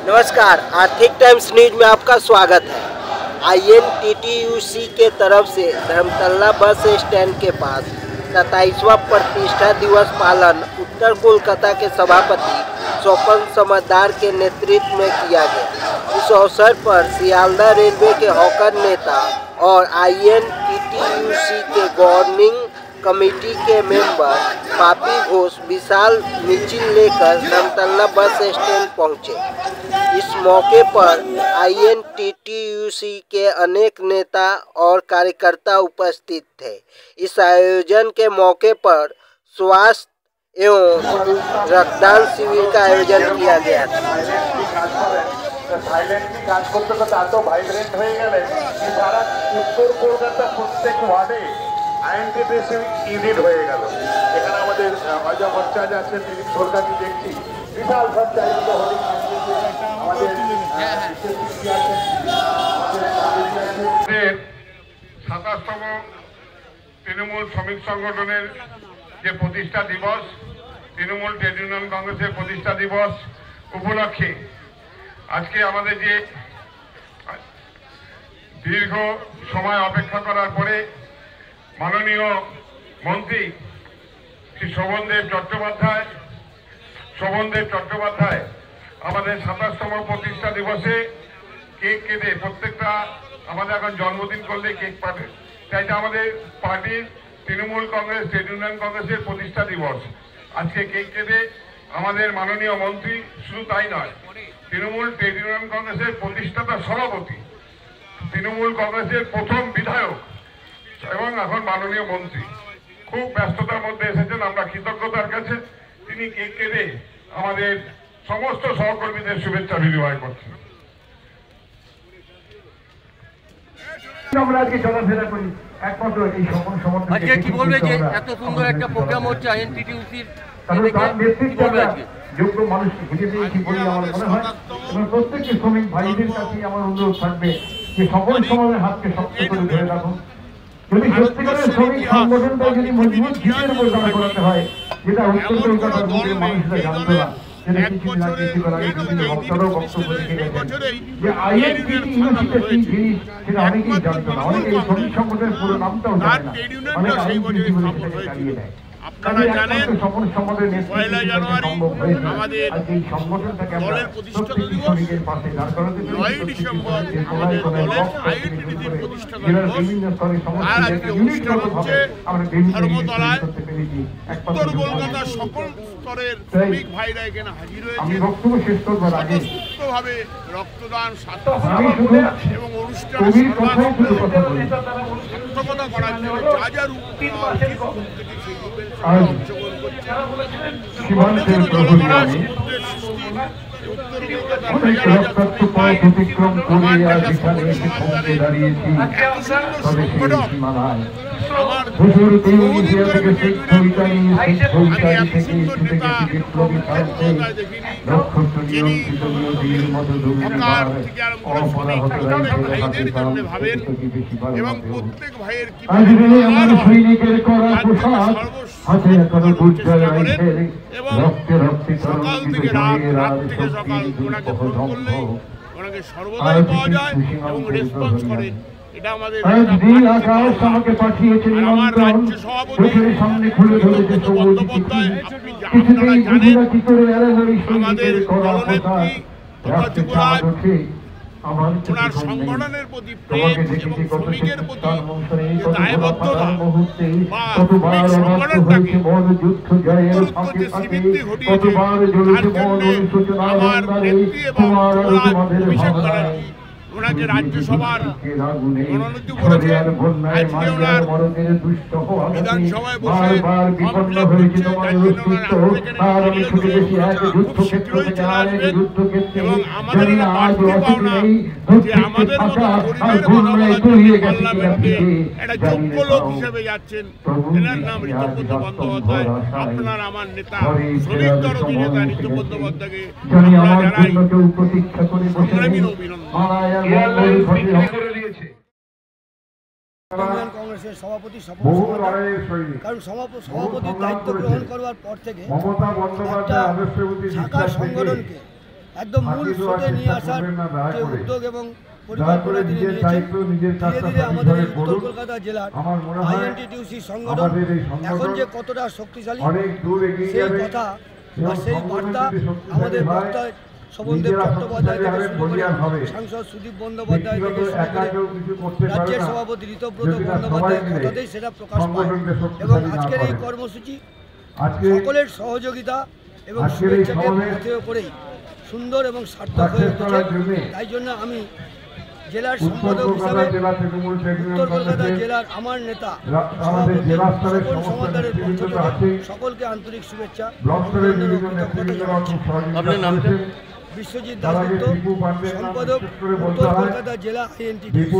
नमस्कार, आर्थिक times news में आपका स्वागत है। INTTUC के तरफ से धर्मतला बस स्टैंड के पास 27वां प्रतिष्ठा दिवस पालन उत्तर कोलकाता के सभापति स्वपन समझदार के नेतृत्व में किया गया। इस अवसर पर सियालदह रेलवे के हॉकर नेता और INTTUC के गवर्निंग कमेटी के मेंबर पापी घोष विशाल मिचिल लेकर धर्मतला बस स्टैंड पहुंचे। इस मौके पर INTTUC के अनेक नेता और कार्यकर्ता उपस्थित थे। इस आयोजन के मौके पर स्वास्थ्य एवं रक्तदान शिविर का आयोजन किया गया था। INTTUC ইউনিট হয়ে গেল। এখানে আমাদের অজয় ভট্টাচার্য আছেন, তিনি সরকারকে দেখছি বিশাল সঞ্চালিত হোর্ডিং আমাদের 27তম তৃণমূল শ্রমিক সংগঠনের যে প্রতিষ্ঠা দিবস, তৃণমূল ট্রেড ইউনিয়ন কংগ্রেসের প্রতিষ্ঠা দিবস উপলক্ষে আজকে আমাদের যে দীর্ঘ সময় অপেক্ষা করার পরে মাননীয় মন্ত্রী শ্রী শোভনদেব চট্টোপাধ্যায় আমাদের 27তম প্রতিষ্ঠা দিবসে কেক কেটে, প্রত্যেকটা আমাদের এখন জন্মদিন করলে কেক পাবে, তাই আমাদের পার্টির তৃণমূল কংগ্রেস ট্রেড ইউনিয়ন কংগ্রেসের প্রতিষ্ঠা দিবস। আজকে কেক কেটে আমাদের মাননীয় মন্ত্রী, শুধু তাই নয়, তৃণমূল ট্রেড ইউনিয়ন কংগ্রেসের প্রতিষ্ঠাতা সভাপতি, তৃণমূল কংগ্রেসের প্রথম বিধায়ক এবং এখন মাননীয় মন্ত্রী খুব ব্যস্ততার মধ্যে এসেছেন। আমরা কৃতজ্ঞতার কাছে তিনি কেক কেটে আমাদের সমস্ত সহকর্মীদের শুভেচ্ছা বিনিময় করছেন। আমরা আজকে চলাফেরা করি একমাত্র এই সমর্থন। আজকে কি বলবে যে এত সুন্দর একটা প্রোগ্রাম হচ্ছে INTTUC-র, তার নেতৃত্বে আমরা যোগ্য মানুষকে খুঁজে পেয়েছি বলে আমার মনে হয়। এবং প্রত্যেকটি শ্রমিক ভাইদের কাছে আমার অনুরোধ থাকবে যে সকল সমাজের হাতকে শক্ত করে ধরে রাখুন। যদি সত্যিকারের শ্রমিক সংগঠনটা যদি মজবুত ভিতের উপর দাঁড় করাতে হয়, যেটা উত্তর কলকাতার বুকের মানুষরা জানতো না, সেটা কিছুদিন আগে বিভিন্ন ভক্তরাও বক্তব্য রেখে গেছেন যে INTTUC কি জিনিস সেটা অনেকেই জানতো না। অনেকে এই শ্রমিক সংগঠনের পুরো নামটাও জানে না, অনেক INTTUC বলে সেটাকে চালিয়ে দেয়। আপনারা জানেন 1 জানুয়ারি আমাদের দলের প্রতিষ্ঠাতা দিবস, 9 ডিসেম্বর আমাদের দলের INTTUC প্রতিষ্ঠাতা দিবস। আর আজকে অনুষ্ঠান হচ্ছে ধর্মতলায়। উত্তর কলকাতার সকল স্তরের শ্রমিক ভাইরা এখানে হাজির হয়েছে স্বতঃস্ফূর্তভাবে রক্তদান, স্বাস্থ্য এবং অনুষ্ঠানের সার্থকতা করার জন্য যা যা রূপ অংশগ্রহণ করছে। ভাবেন এবং প্রত্যেক ভাইয়ের কি সকাল থেকে রাত থেকে সকাল ওনাকে ফোন করলে ওনাকে সর্বদাই পাওয়া যায় এবং রেসপন্স করেন। এটা আমাদের আমার রাজ্য সভাপতি বন্দ্যোপাধ্যায়, আপনি আপনারা জানেন আমাদের দলনেত্রী তথা যুবরাজ ওনার সংগঠনের প্রতি প্রেম এবং শ্রমিকের প্রতি দায়বদ্ধতা বা শ্রমিক সংগঠনটাকে উত্তরোত্তর শ্রীবৃদ্ধি ঘটিয়েছে, তার জন্য আমার নেত্রী এবং যুবরাজ অভিষেক ব্যানার্জি ওনাকে রাজ্যসভার মনোনীত করেছে। আজকে ওনার বিধানসভায় বসে কনক্লেভ হচ্ছে, যার জন্য ওনার খুব শীঘ্রই চলে আসবেন। এবং আমাদের এটা বাড়তি পাওনা যে আমাদের মতো গরিবের কথা বলার জন্য পার্লামেন্টে একটা যোগ্য লোক হিসেবে যাচ্ছেন। এনার নাম ঋতব্রত বন্দ্যোপাধ্যায়। আপনার আমার নেতা, শ্রমিক দরদি নেতা ঋতব্রত বন্দ্যোপাধ্যায়কে আমরা জানাই সংগ্রামী অভিনন্দন। কংগ্রেসের সভাপতি কারণ সভাপতির দায়িত্ব গ্রহণ করবার পর থেকে শাখা সংগঠনকে একদম মূল স্রোতে নিয়ে আসার যে উদ্যোগ এবং পরিকল্পনা তিনি নিয়েছেন, ধীরে ধীরে আমাদের এই উত্তর কলকাতা জেলার আইএনটিটিউসি সংগঠন এখন যে কতটা শক্তিশালী সেই কথা বা সেই বার্তা আমাদের বক্তা শোভনদেব চট্টোপাধ্যায় থেকে শুরু করে সাংসদ সুদীপ বন্দ্যোপাধ্যায় থেকে শুরু করে রাজ্যের সভাপতি ঋতব্রত বন্দ্যোপাধ্যায়ের কথাতেই সেটা প্রকাশ পায়। এবং আজকের এই কর্মসূচি সকলের সহযোগিতা এবং শুভেচ্ছাকে পাথেয় করেই সুন্দর এবং সার্থক হয়ে উঠেছে। তাই জন্য আমি জেলার সম্পাদক হিসাবে উত্তর কলকাতা জেলার আমার নেতা সভাপতি স্বপন সমাদারের পক্ষ থেকে সকলকে আন্তরিক শুভেচ্ছা আপনার নামটা? বিশ্বজিৎ দাসগুপ্ত, সম্পাদক উত্তর কলকাতা জেলা আইএনটিটিউসি।